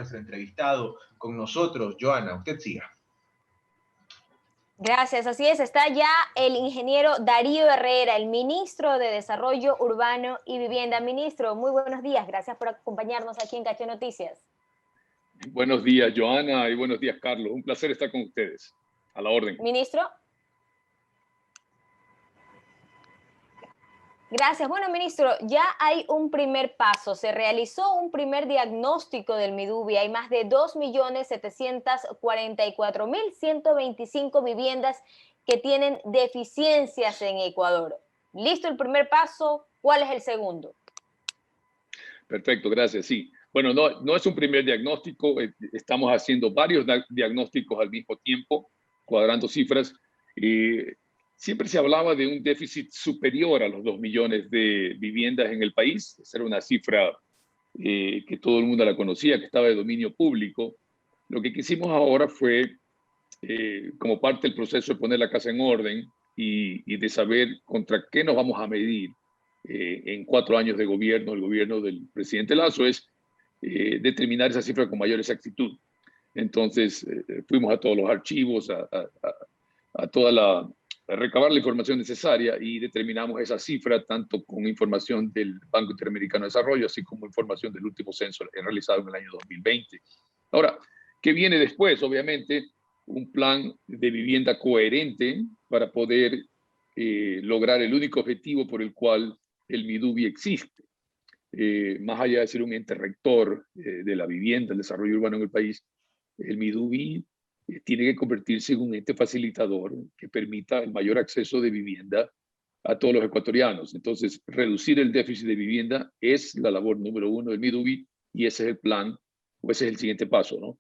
nuestro entrevistado con nosotros. Joana, usted siga. Gracias, así es. Está ya el ingeniero Darío Herrera, el ministro de Desarrollo Urbano y Vivienda. Ministro, muy buenos días. Gracias por acompañarnos aquí en Caché Noticias. Buenos días, Joana, y buenos días, Carlos. Un placer estar con ustedes. A la orden. Ministro. Gracias. Bueno, ministro, ya hay un primer paso. Se realizó un primer diagnóstico del Midubi. Hay más de 2.744.125 viviendas que tienen deficiencias en Ecuador. ¿Listo el primer paso? ¿Cuál es el segundo? Perfecto, gracias. Sí. Bueno, no es un primer diagnóstico. Estamos haciendo varios diagnósticos al mismo tiempo, cuadrando cifras. Siempre se hablaba de un déficit superior a los 2 millones de viviendas en el país. Esa era una cifra que todo el mundo la conocía, que estaba de dominio público. Lo que quisimos ahora fue, como parte del proceso de poner la casa en orden y de saber contra qué nos vamos a medir en 4 años de gobierno, el gobierno del presidente Lasso, es determinar esa cifra con mayor exactitud. Entonces, fuimos a todos los archivos, a recabar la información necesaria y determinamos esa cifra tanto con información del Banco Interamericano de Desarrollo, así como información del último censo realizado en el año 2020. Ahora, ¿qué viene después? Obviamente, un plan de vivienda coherente para poder lograr el único objetivo por el cual el Midubi existe. Más allá de ser un ente rector de la vivienda, el desarrollo urbano en el país, el Midubi tiene que convertirse en un ente facilitador que permita el mayor acceso de vivienda a todos los ecuatorianos. Entonces, reducir el déficit de vivienda es la labor número 1 del Midubi y ese es el plan, o ese es el siguiente paso, ¿no?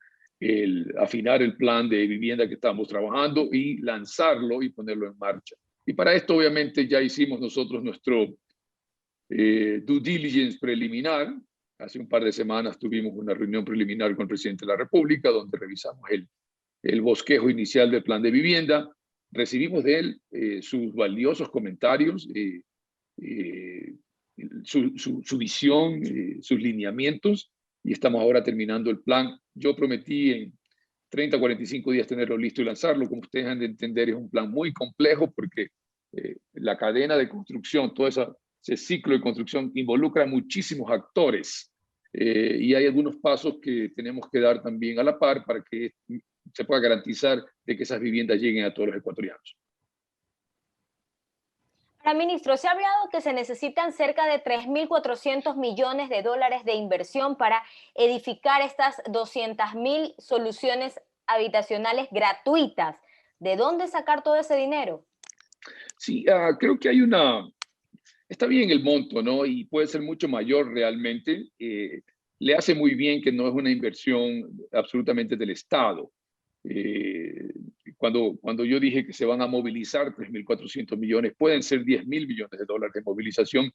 Afinar el plan de vivienda que estamos trabajando y lanzarlo y ponerlo en marcha. Y para esto, obviamente, ya hicimos nosotros nuestro due diligence preliminar. Hace un par de semanas tuvimos una reunión preliminar con el presidente de la República, donde revisamos el bosquejo inicial del plan de vivienda. Recibimos de él sus valiosos comentarios, su visión, sus lineamientos, y estamos ahora terminando el plan. Yo prometí en 30 a 45 días tenerlo listo y lanzarlo. Como ustedes han de entender, es un plan muy complejo porque la cadena de construcción, todo ese ciclo de construcción involucra a muchísimos actores y hay algunos pasos que tenemos que dar también a la par para que se pueda garantizar de que esas viviendas lleguen a todos los ecuatorianos. Ahora, ministro, se ha hablado que se necesitan cerca de 3.400 millones de dólares de inversión para edificar estas 200.000 soluciones habitacionales gratuitas. ¿De dónde sacar todo ese dinero? Sí, creo que está bien el monto, ¿no? Y puede ser mucho mayor realmente. Le hace muy bien que no es una inversión absolutamente del Estado. Cuando yo dije que se van a movilizar 3.400 millones, pueden ser 10.000 millones de dólares de movilización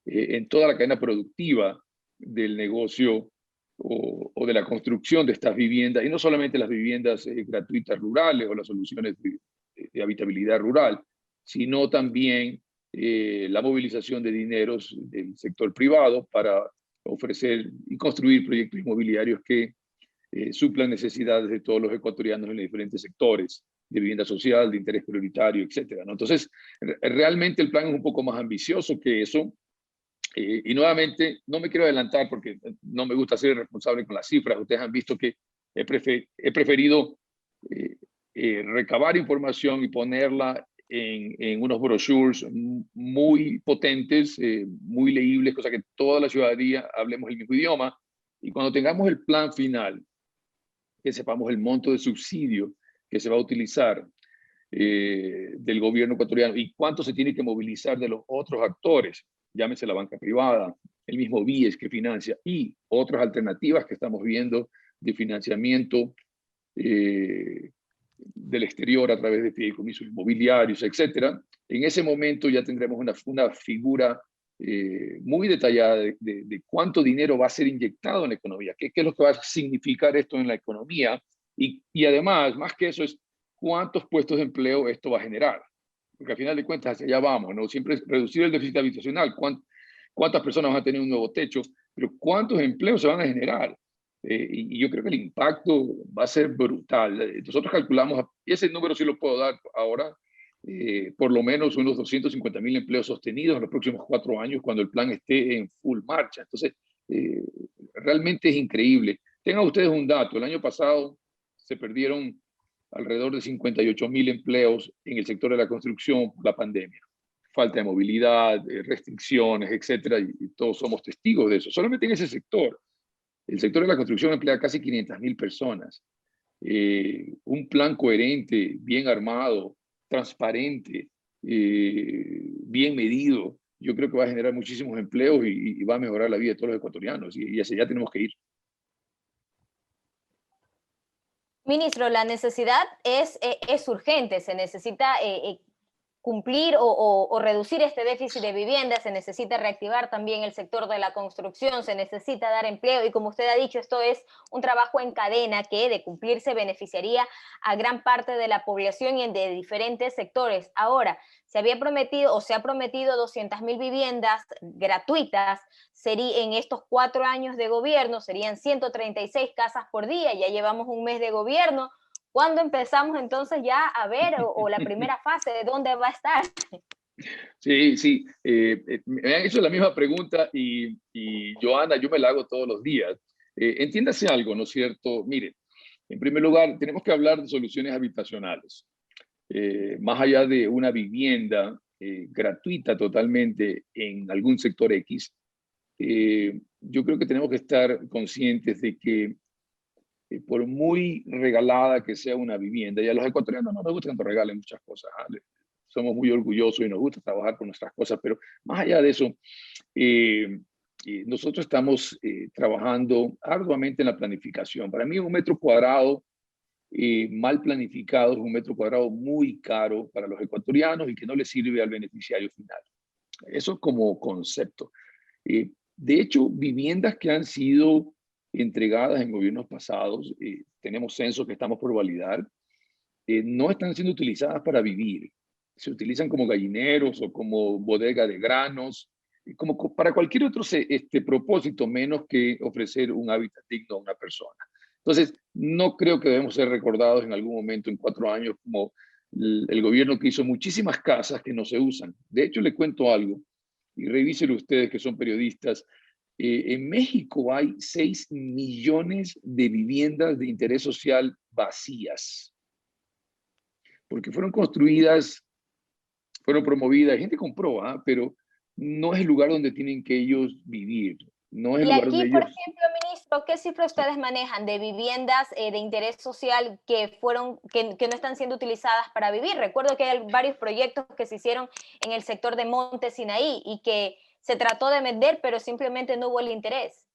en toda la cadena productiva del negocio o de la construcción de estas viviendas, y no solamente las viviendas gratuitas rurales o las soluciones de habitabilidad rural, sino también la movilización de dineros del sector privado para ofrecer y construir proyectos inmobiliarios que suplan necesidades de todos los ecuatorianos en los diferentes sectores de vivienda social, de interés prioritario, etcétera, ¿no? Entonces, realmente el plan es un poco más ambicioso que eso. Y nuevamente, no me quiero adelantar porque no me gusta ser responsable con las cifras. Ustedes han visto que he preferido recabar información y ponerla en unos brochures muy potentes, muy leíbles, cosa que toda la ciudadanía hablemos el mismo idioma. Y cuando tengamos el plan final, que sepamos el monto de subsidio que se va a utilizar del gobierno ecuatoriano y cuánto se tiene que movilizar de los otros actores, llámese la banca privada, el mismo BIES que financia y otras alternativas que estamos viendo de financiamiento del exterior a través de fideicomisos inmobiliarios, etcétera. En ese momento ya tendremos una figura muy detallada de cuánto dinero va a ser inyectado en la economía, qué es lo que va a significar esto en la economía y además, más que eso, es cuántos puestos de empleo esto va a generar. Porque al final de cuentas hacia allá vamos, ¿no? Siempre es reducir el déficit habitacional, cuántas personas van a tener un nuevo techo, pero cuántos empleos se van a generar. y yo creo que el impacto va a ser brutal. Nosotros calculamos, y ese número sí lo puedo dar ahora, por lo menos unos 250.000 empleos sostenidos en los próximos 4 años cuando el plan esté en full marcha. Entonces, realmente es increíble. Tengan ustedes un dato, el año pasado se perdieron alrededor de 58.000 empleos en el sector de la construcción por la pandemia. Falta de movilidad, restricciones, etcétera, y todos somos testigos de eso. Solamente en ese sector. El sector de la construcción emplea casi 500.000 personas. Un plan coherente, bien armado, transparente, bien medido, yo creo que va a generar muchísimos empleos y va a mejorar la vida de todos los ecuatorianos. Y hacia allá tenemos que ir. Ministro, la necesidad es urgente, se necesita cumplir o reducir este déficit de vivienda, se necesita reactivar también el sector de la construcción, se necesita dar empleo y como usted ha dicho, esto es un trabajo en cadena que de cumplirse beneficiaría a gran parte de la población y de diferentes sectores. Ahora, se había prometido o se ha prometido 200.000 viviendas gratuitas en estos 4 años de gobierno, serían 136 casas por día, ya llevamos un mes de gobierno. ¿Cuándo empezamos entonces ya a ver o la primera fase de dónde va a estar? Sí, sí. Me han hecho la misma pregunta y Joana, yo me la hago todos los días. Entiéndase algo, ¿no es cierto? Mire, en primer lugar, tenemos que hablar de soluciones habitacionales. Más allá de una vivienda gratuita totalmente en algún sector X, yo creo que tenemos que estar conscientes de que por muy regalada que sea una vivienda, y a los ecuatorianos no nos gusta que nos regalen muchas cosas, ¿vale? Somos muy orgullosos y nos gusta trabajar con nuestras cosas, pero más allá de eso, nosotros estamos trabajando arduamente en la planificación. Para mí un metro cuadrado mal planificado es un metro cuadrado muy caro para los ecuatorianos y que no le sirve al beneficiario final. Eso como concepto. De hecho, viviendas que han sido entregadas en gobiernos pasados, tenemos censos que estamos por validar, no están siendo utilizadas para vivir. Se utilizan como gallineros o como bodega de granos, como para cualquier otro propósito, menos que ofrecer un hábitat digno a una persona. Entonces, no creo que debemos ser recordados en algún momento en 4 años como el gobierno que hizo muchísimas casas que no se usan. De hecho, le cuento algo, y revíselo ustedes que son periodistas. En México hay 6 millones de viviendas de interés social vacías, porque fueron construidas, fueron promovidas, gente compró, pero no es el lugar donde tienen que ellos vivir, no es el Y lugar aquí, donde por ellos... ejemplo, ministro, ¿qué cifra ustedes manejan de viviendas de interés social que no están siendo utilizadas para vivir? Recuerdo que hay varios proyectos que se hicieron en el sector de Monte Sinaí y que se trató de vender, pero simplemente no hubo el interés.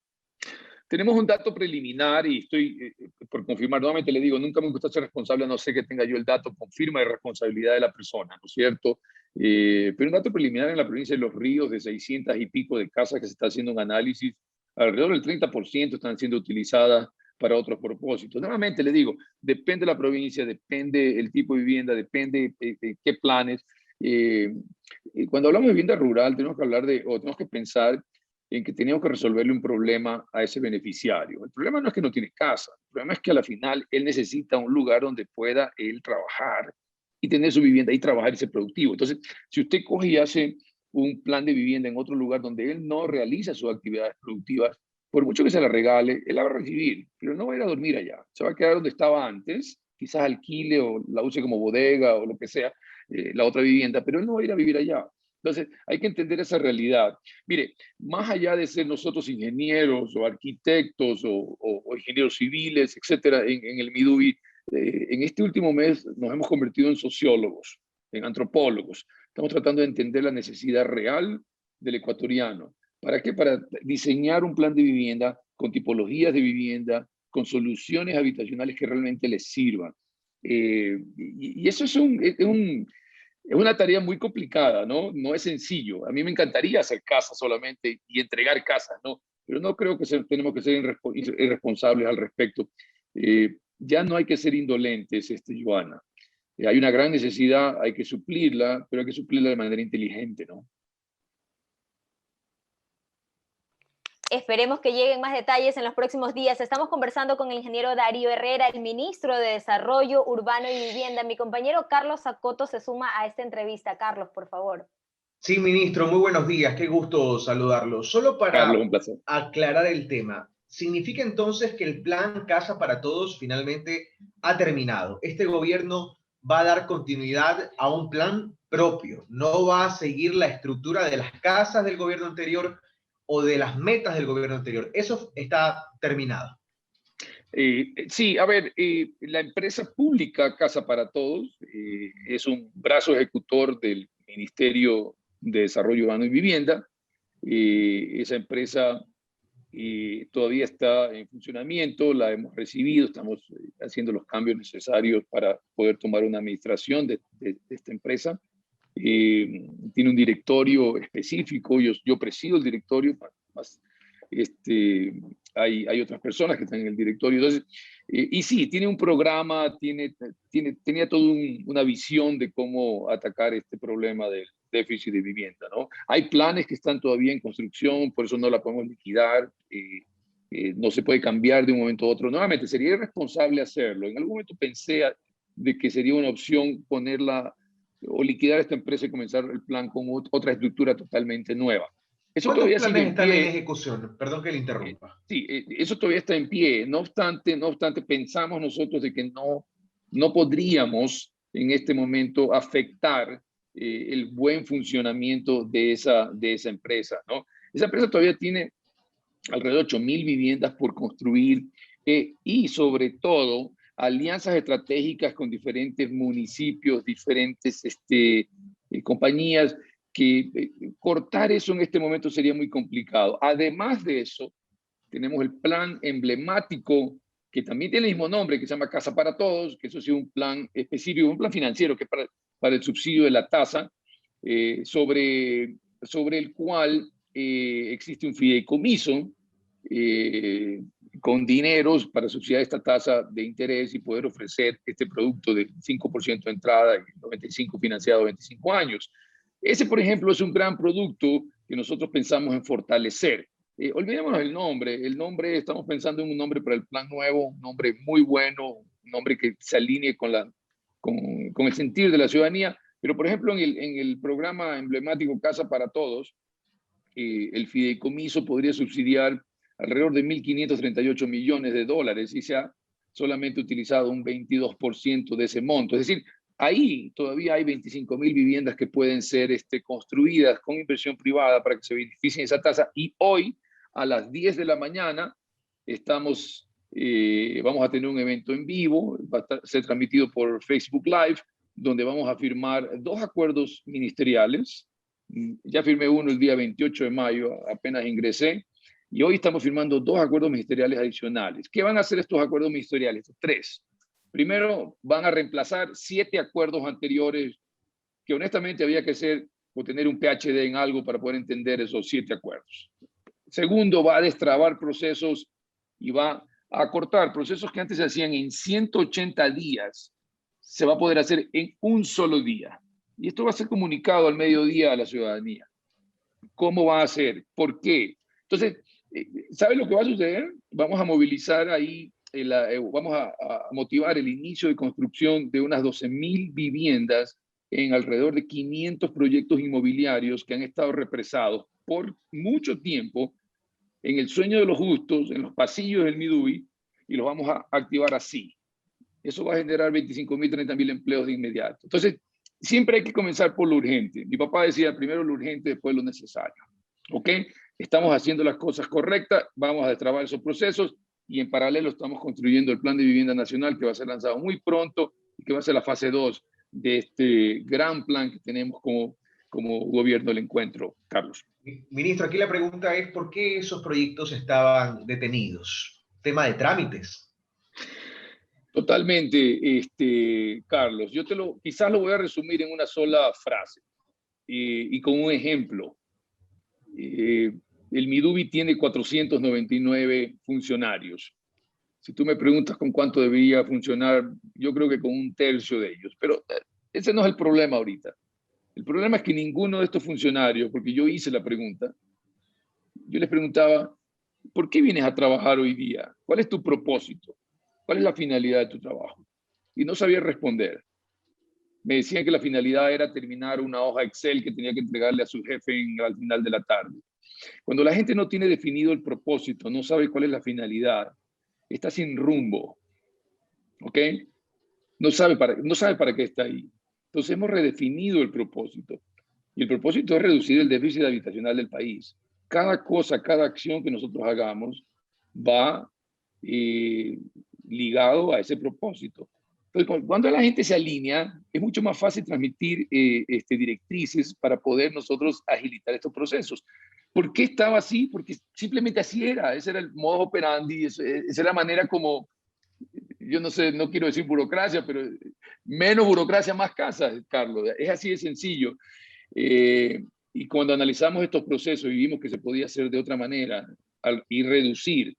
Tenemos un dato preliminar y estoy por confirmar, nuevamente le digo, nunca me gusta ser responsable, a no ser que tenga yo el dato, confirma de responsabilidad de la persona, ¿no es cierto? Pero un dato preliminar en la provincia de Los Ríos, de 600 y pico de casas que se está haciendo un análisis, alrededor del 30% están siendo utilizadas para otros propósitos. Nuevamente le digo, depende de la provincia, depende el tipo de vivienda, depende de qué planes. Cuando hablamos de vivienda rural, tenemos que hablar o tenemos que pensar en que teníamos que resolverle un problema a ese beneficiario. El problema no es que no tiene casa, el problema es que a la final él necesita un lugar donde pueda él trabajar y tener su vivienda y trabajar y ser productivo. Entonces, si usted coge y hace un plan de vivienda en otro lugar donde él no realiza sus actividades productivas, por mucho que se la regale, él la va a recibir, pero no va a ir a dormir allá. Se va a quedar donde estaba antes, quizás alquile o la use como bodega o lo que sea, la otra vivienda, pero él no va a ir a vivir allá. Entonces, hay que entender esa realidad. Mire, más allá de ser nosotros ingenieros o arquitectos o ingenieros civiles, etcétera, en el Midubi, en este último mes nos hemos convertido en sociólogos, en antropólogos. Estamos tratando de entender la necesidad real del ecuatoriano. ¿Para qué? Para diseñar un plan de vivienda con tipologías de vivienda, con soluciones habitacionales que realmente les sirvan. Y eso es una tarea muy complicada, ¿no? No es sencillo. A mí me encantaría hacer casas solamente y entregar casas, ¿no? Pero no creo que tenemos que ser irresponsables al respecto. Ya no hay que ser indolentes, Joana. Hay una gran necesidad, hay que suplirla, pero hay que suplirla de manera inteligente, ¿no? Esperemos que lleguen más detalles en los próximos días. Estamos conversando con el ingeniero Darío Herrera, el ministro de Desarrollo Urbano y Vivienda. Mi compañero Carlos Acoto se suma a esta entrevista. Carlos, por favor. Sí, ministro, muy buenos días, qué gusto saludarlo. Solo Carlos, para un placer. aclarar el tema, ¿significa entonces que el plan Casa para Todos finalmente ha terminado? Este gobierno va a dar continuidad a un plan propio, no va a seguir la estructura de las casas del gobierno anterior o de las metas del gobierno anterior. Eso está terminado. Sí, a ver, la empresa pública Casa para Todos es un brazo ejecutor del Ministerio de Desarrollo Urbano y Vivienda. Esa empresa todavía está en funcionamiento, la hemos recibido, estamos haciendo los cambios necesarios para poder tomar una administración de esta empresa. Tiene un directorio específico, yo presido el directorio, más, hay otras personas que están en el directorio. Entonces, y sí, tiene un programa, tenía toda una visión de cómo atacar este problema del déficit de vivienda, ¿no? Hay planes que están todavía en construcción, por eso no la podemos liquidar, no se puede cambiar de un momento a otro. Nuevamente, sería irresponsable hacerlo. En algún momento pensé de que sería una opción ponerla o liquidar esta empresa y comenzar el plan con otra estructura totalmente nueva. Eso ¿Cuántos todavía sigue planes en están en pie. ejecución? Perdón que le interrumpa. Sí, eso todavía está en pie. No obstante, pensamos nosotros de que no podríamos en este momento afectar el buen funcionamiento de esa empresa, ¿no? Esa empresa todavía tiene alrededor de 8.000 viviendas por construir y sobre todo alianzas estratégicas con diferentes municipios, diferentes compañías, que cortar eso en este momento sería muy complicado. Además de eso, tenemos el plan emblemático, que también tiene el mismo nombre, que se llama Casa para Todos, que eso sí es un plan específico, un plan financiero que es para el subsidio de la tasa, sobre el cual existe un fideicomiso con dineros para subsidiar esta tasa de interés y poder ofrecer este producto de 5% de entrada y 95% financiado a 25 años. Ese, por ejemplo, es un gran producto que nosotros pensamos en fortalecer. Olvidémonos el nombre, estamos pensando en un nombre para el plan nuevo, un nombre muy bueno, un nombre que se alinee con el sentir de la ciudadanía, pero por ejemplo en el programa emblemático Casa para Todos, el fideicomiso podría subsidiar alrededor de 1.538 millones de dólares y se ha solamente utilizado un 22% de ese monto. Es decir, ahí todavía hay 25.000 viviendas que pueden ser construidas con inversión privada para que se beneficien de esa tasa. Y hoy, a las 10 de la mañana, vamos a tener un evento en vivo, va a ser transmitido por Facebook Live, donde vamos a firmar 2 acuerdos ministeriales. Ya firmé uno el día 28 de mayo, apenas ingresé, y hoy estamos firmando 2 acuerdos ministeriales adicionales. ¿Qué van a hacer estos acuerdos ministeriales? 3. Primero, van a reemplazar 7 acuerdos anteriores que honestamente había que hacer o tener un PhD en algo para poder entender esos 7 acuerdos. Segundo, va a destrabar procesos y va a acortar procesos que antes se hacían en 180 días. Se va a poder hacer en un solo día. Y esto va a ser comunicado al mediodía a la ciudadanía. ¿Cómo va a ser? ¿Por qué? Entonces, ¿sabe lo que va a suceder? Vamos a movilizar ahí, vamos a motivar el inicio de construcción de unas 12.000 viviendas en alrededor de 500 proyectos inmobiliarios que han estado represados por mucho tiempo en el sueño de los justos, en los pasillos del Midubi, y los vamos a activar así. Eso va a generar 25.000, 30.000 empleos de inmediato. Entonces, siempre hay que comenzar por lo urgente. Mi papá decía, primero lo urgente, después lo necesario. ¿Ok? Estamos haciendo las cosas correctas, vamos a destrabar esos procesos y en paralelo estamos construyendo el Plan de Vivienda Nacional que va a ser lanzado muy pronto y que va a ser la fase 2 de este gran plan que tenemos como gobierno del encuentro, Carlos. Ministro, aquí la pregunta es, ¿por qué esos proyectos estaban detenidos? ¿Tema de trámites? Totalmente, Carlos. Quizás lo voy a resumir en una sola frase y con un ejemplo. El Midubi tiene 499 funcionarios. Si tú me preguntas con cuánto debería funcionar, yo creo que con 1/3 de ellos. Pero ese no es el problema ahorita. El problema es que ninguno de estos funcionarios, porque yo hice la pregunta, yo les preguntaba, ¿por qué vienes a trabajar hoy día? ¿Cuál es tu propósito? ¿Cuál es la finalidad de tu trabajo? Y no sabía responder. Me decían que la finalidad era terminar una hoja Excel que tenía que entregarle a su jefe al final de la tarde. Cuando la gente no tiene definido el propósito, no sabe cuál es la finalidad, está sin rumbo, ¿ok? No sabe para qué está ahí. Entonces hemos redefinido el propósito. Y el propósito es reducir el déficit habitacional del país. Cada cosa, cada acción que nosotros hagamos va ligado a ese propósito. Entonces, cuando la gente se alinea, es mucho más fácil transmitir directrices para poder nosotros agilitar estos procesos. ¿Por qué estaba así? Porque simplemente así era. Ese era el modus operandi, esa era la manera como, yo no sé, no quiero decir burocracia, pero menos burocracia, más casa, Carlos. Es así de sencillo. Y cuando analizamos estos procesos y vimos que se podía hacer de otra manera y reducir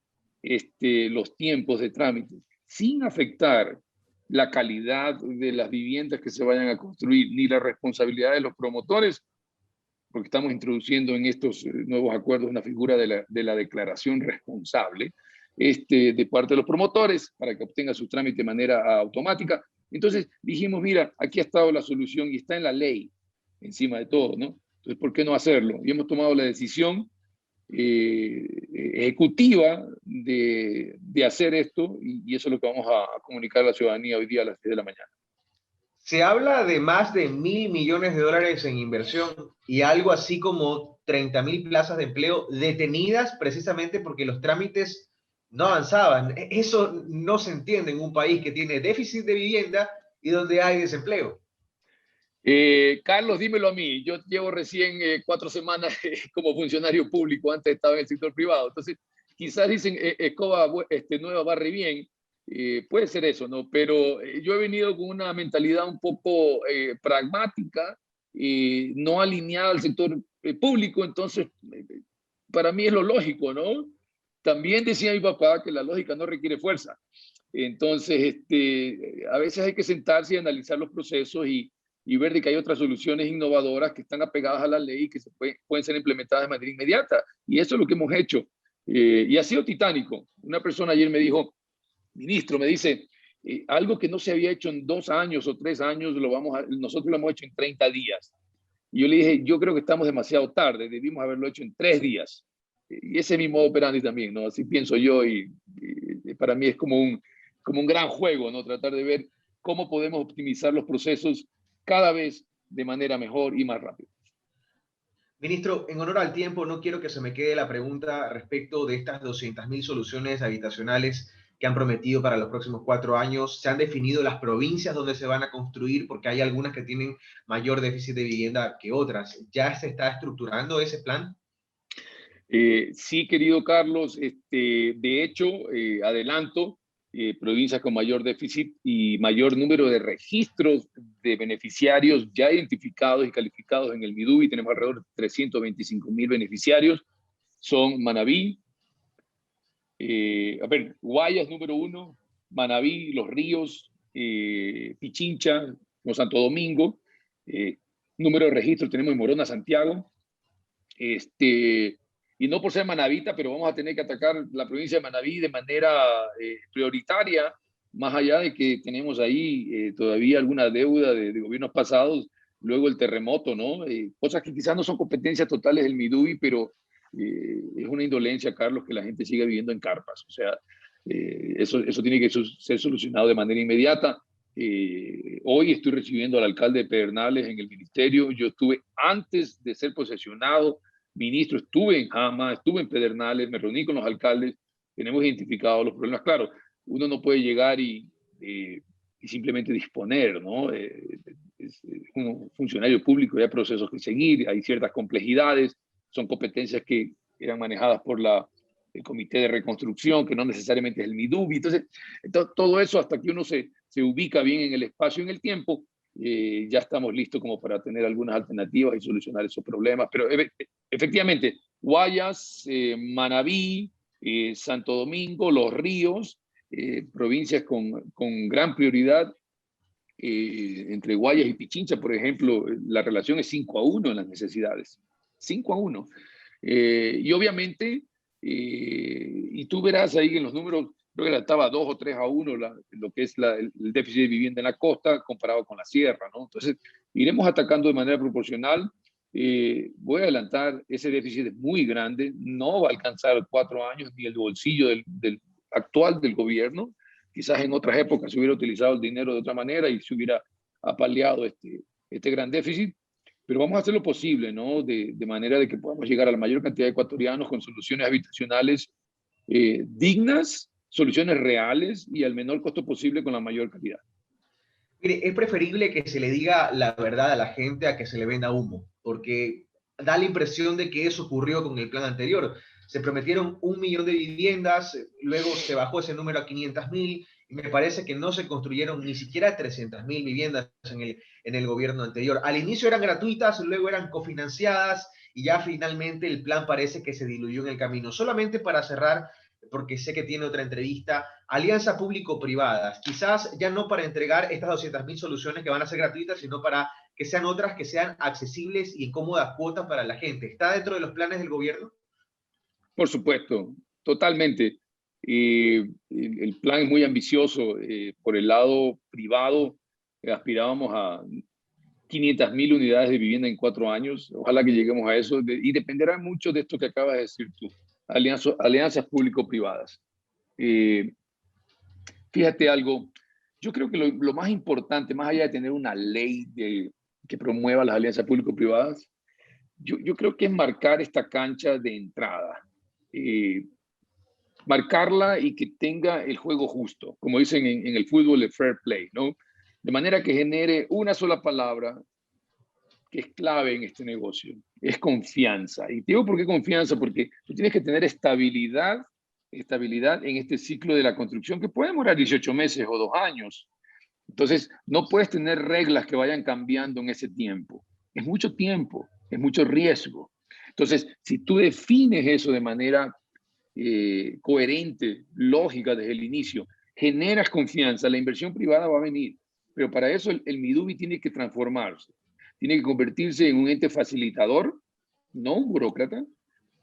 los tiempos de trámite sin afectar la calidad de las viviendas que se vayan a construir, ni la responsabilidad de los promotores, porque estamos introduciendo en estos nuevos acuerdos una figura de la declaración responsable de parte de los promotores para que obtenga su trámite de manera automática. Entonces dijimos, mira, aquí ha estado la solución y está en la ley, encima de todo, ¿no? Entonces, ¿por qué no hacerlo? Y hemos tomado la decisión ejecutiva de hacer esto y eso es lo que vamos a comunicar a la ciudadanía hoy día a las 10 de la mañana. Se habla de más de $1.000 millones en inversión y algo así como 30.000 plazas de empleo detenidas precisamente porque los trámites no avanzaban. Eso no se entiende en un país que tiene déficit de vivienda y donde hay desempleo. Carlos, dímelo a mí. Yo llevo recién 4 semanas como funcionario público, antes estaba en el sector privado. Entonces, quizás dicen, escoba nueva barre bien. Puede ser eso, ¿no? Pero yo he venido con una mentalidad un poco pragmática, no alineada al sector público. Entonces, para mí es lo lógico, ¿no? También decía mi papá que la lógica no requiere fuerza. Entonces, a veces hay que sentarse y analizar los procesos y ver de que hay otras soluciones innovadoras que están apegadas a la ley y que pueden ser implementadas de manera inmediata. Y eso es lo que hemos hecho. Y ha sido titánico. Una persona ayer me dijo, ministro, me dice, algo que no se había hecho en 2 años o 3 años, nosotros lo hemos hecho en 30 días. Y yo le dije, yo creo que estamos demasiado tarde, debimos haberlo hecho en 3 días. Y ese es mi modo operandi también, ¿no? Así pienso yo y para mí es como un gran juego, ¿no? Tratar de ver cómo podemos optimizar los procesos cada vez de manera mejor y más rápida. Ministro, en honor al tiempo, no quiero que se me quede la pregunta respecto de estas 200.000 soluciones habitacionales que han prometido para los próximos 4 años. ¿Se han definido las provincias donde se van a construir? Porque hay algunas que tienen mayor déficit de vivienda que otras. ¿Ya se está estructurando ese plan? Sí, querido Carlos, de hecho, adelanto, provincias con mayor déficit y mayor número de registros de beneficiarios ya identificados y calificados en el MIDUBI, tenemos alrededor de 325.000 beneficiarios, son Manabí, Guayas número 1, Manabí, Los Ríos, Pichincha, como Santo Domingo, número de registros tenemos en Morona, Santiago, y no por ser manabita, pero vamos a tener que atacar la provincia de Manabí de manera prioritaria, más allá de que tenemos ahí todavía alguna deuda de gobiernos pasados, luego el terremoto, ¿no? Cosas que quizás no son competencias totales del MIDUBI, pero es una indolencia, Carlos, que la gente siga viviendo en carpas. O sea, eso tiene que ser solucionado de manera inmediata. Hoy estoy recibiendo al alcalde de Pedernales en el ministerio. Yo estuve antes de ser posesionado ministro, estuve en Jama, estuve en Pedernales, me reuní con los alcaldes, tenemos identificados los problemas. Claro, uno no puede llegar y simplemente disponer, ¿no? Es un funcionario público, hay procesos que seguir, hay ciertas complejidades, son competencias que eran manejadas por el Comité de Reconstrucción, que no necesariamente es el MIDUBI. Entonces, todo eso hasta que uno se ubica bien en el espacio y en el tiempo, ya estamos listos como para tener algunas alternativas y solucionar esos problemas. Pero efectivamente, Guayas, Manabí, Santo Domingo, Los Ríos, provincias con gran prioridad. Entre Guayas y Pichincha, por ejemplo, la relación es 5-1 en las necesidades. 5-1. Y obviamente y tú verás ahí en los números, creo que estaba 2 o 3-1 lo que es el déficit de vivienda en la costa comparado con la sierra, ¿no? Entonces, iremos atacando de manera proporcional. Voy a adelantar, ese déficit es muy grande, no va a alcanzar 4 años ni el bolsillo del actual del gobierno. Quizás en otras épocas se hubiera utilizado el dinero de otra manera y se hubiera apaleado este gran déficit, pero vamos a hacer lo posible, ¿no? De manera de que podamos llegar a la mayor cantidad de ecuatorianos con soluciones habitacionales dignas, soluciones reales y al menor costo posible con la mayor calidad. Mire, es preferible que se le diga la verdad a la gente a que se le venda humo, porque da la impresión de que eso ocurrió con el plan anterior. Se prometieron 1 millón de viviendas, luego se bajó ese número a 500.000, y me parece que no se construyeron ni siquiera 300.000 viviendas en el gobierno anterior. Al inicio eran gratuitas, luego eran cofinanciadas, y ya finalmente el plan parece que se diluyó en el camino. Solamente para cerrar, porque sé que tiene otra entrevista, alianza público-privadas, quizás ya no para entregar estas 200.000 soluciones que van a ser gratuitas, sino para que sean otras que sean accesibles y en cómoda cuota para la gente. ¿Está dentro de los planes del gobierno? Por supuesto, totalmente. El plan es muy ambicioso. Por el lado privado, aspirábamos a 500.000 unidades de vivienda en 4 años. Ojalá que lleguemos a eso. Y dependerá mucho de esto que acabas de decir tú, alianzas público-privadas. Fíjate algo, yo creo que lo más importante, más allá de tener una ley que promueva las alianzas público-privadas, yo creo que es marcar esta cancha de entrada. Marcarla y que tenga el juego justo, como dicen en el fútbol, el fair play, ¿no? De manera que genere una sola palabra que es clave en este negocio, es confianza. Y te digo por qué confianza, porque tú tienes que tener estabilidad en este ciclo de la construcción, que puede demorar 18 meses o 2 años. Entonces, no puedes tener reglas que vayan cambiando en ese tiempo. Es mucho tiempo, es mucho riesgo. Entonces, si tú defines eso de manera coherente, lógica desde el inicio, generas confianza, la inversión privada va a venir. Pero para eso el Midubi tiene que transformarse. Tiene que convertirse en un ente facilitador, no un burócrata.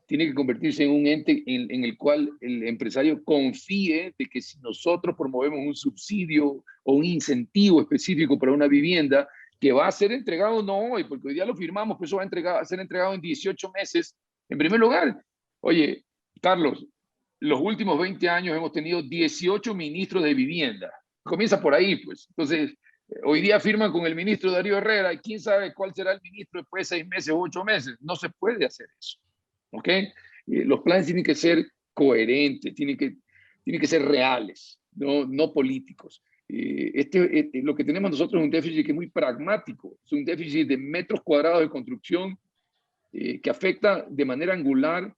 Tiene que convertirse en un ente en el cual el empresario confíe de que si nosotros promovemos un subsidio o un incentivo específico para una vivienda, que va a ser entregado no hoy, porque hoy día lo firmamos, pero eso va a ser entregado en 18 meses. En primer lugar, oye, Carlos, los últimos 20 años hemos tenido 18 ministros de vivienda. Comienza por ahí, pues. Entonces, hoy día firman con el ministro Darío Herrera, y quién sabe cuál será el ministro después de 6 meses o 8 meses. No se puede hacer eso. ¿Ok? Los planes tienen que ser coherentes, tienen que ser reales, no políticos. Lo que tenemos nosotros es un déficit que es muy pragmático, es un déficit de metros cuadrados de construcción que afecta de manera angular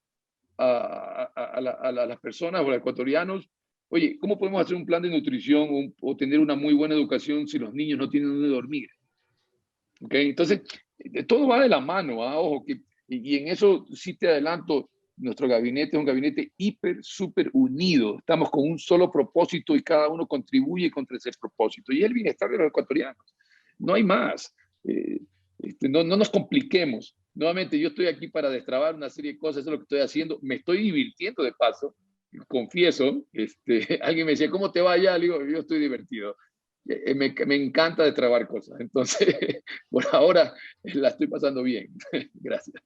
a las personas o a los ecuatorianos. Oye, ¿cómo podemos hacer un plan de nutrición o tener una muy buena educación si los niños no tienen dónde dormir? ¿Ok? Entonces, todo va de la mano, ojo, y en eso sí te adelanto, nuestro gabinete es un gabinete súper unido. Estamos con un solo propósito y cada uno contribuye contra ese propósito. Y es el bienestar de los ecuatorianos. No hay más. No nos compliquemos. Nuevamente, yo estoy aquí para destrabar una serie de cosas, eso es lo que estoy haciendo. Me estoy divirtiendo de paso, confieso. Alguien me decía, ¿cómo te va allá? Le digo, yo estoy divertido. Me encanta destrabar cosas. Entonces, por ahora la estoy pasando bien. Gracias.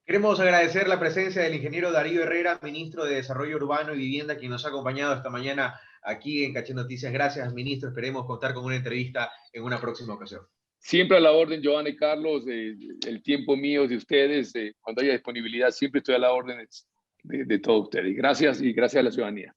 Queremos agradecer la presencia del ingeniero Darío Herrera, ministro de Desarrollo Urbano y Vivienda, quien nos ha acompañado esta mañana aquí en Caché Noticias. Gracias, ministro. Esperemos contar con una entrevista en una próxima ocasión. Siempre a la orden, Giovanna y Carlos. El tiempo mío de ustedes, cuando haya disponibilidad, siempre estoy a la orden de todos ustedes. Gracias y gracias a la ciudadanía.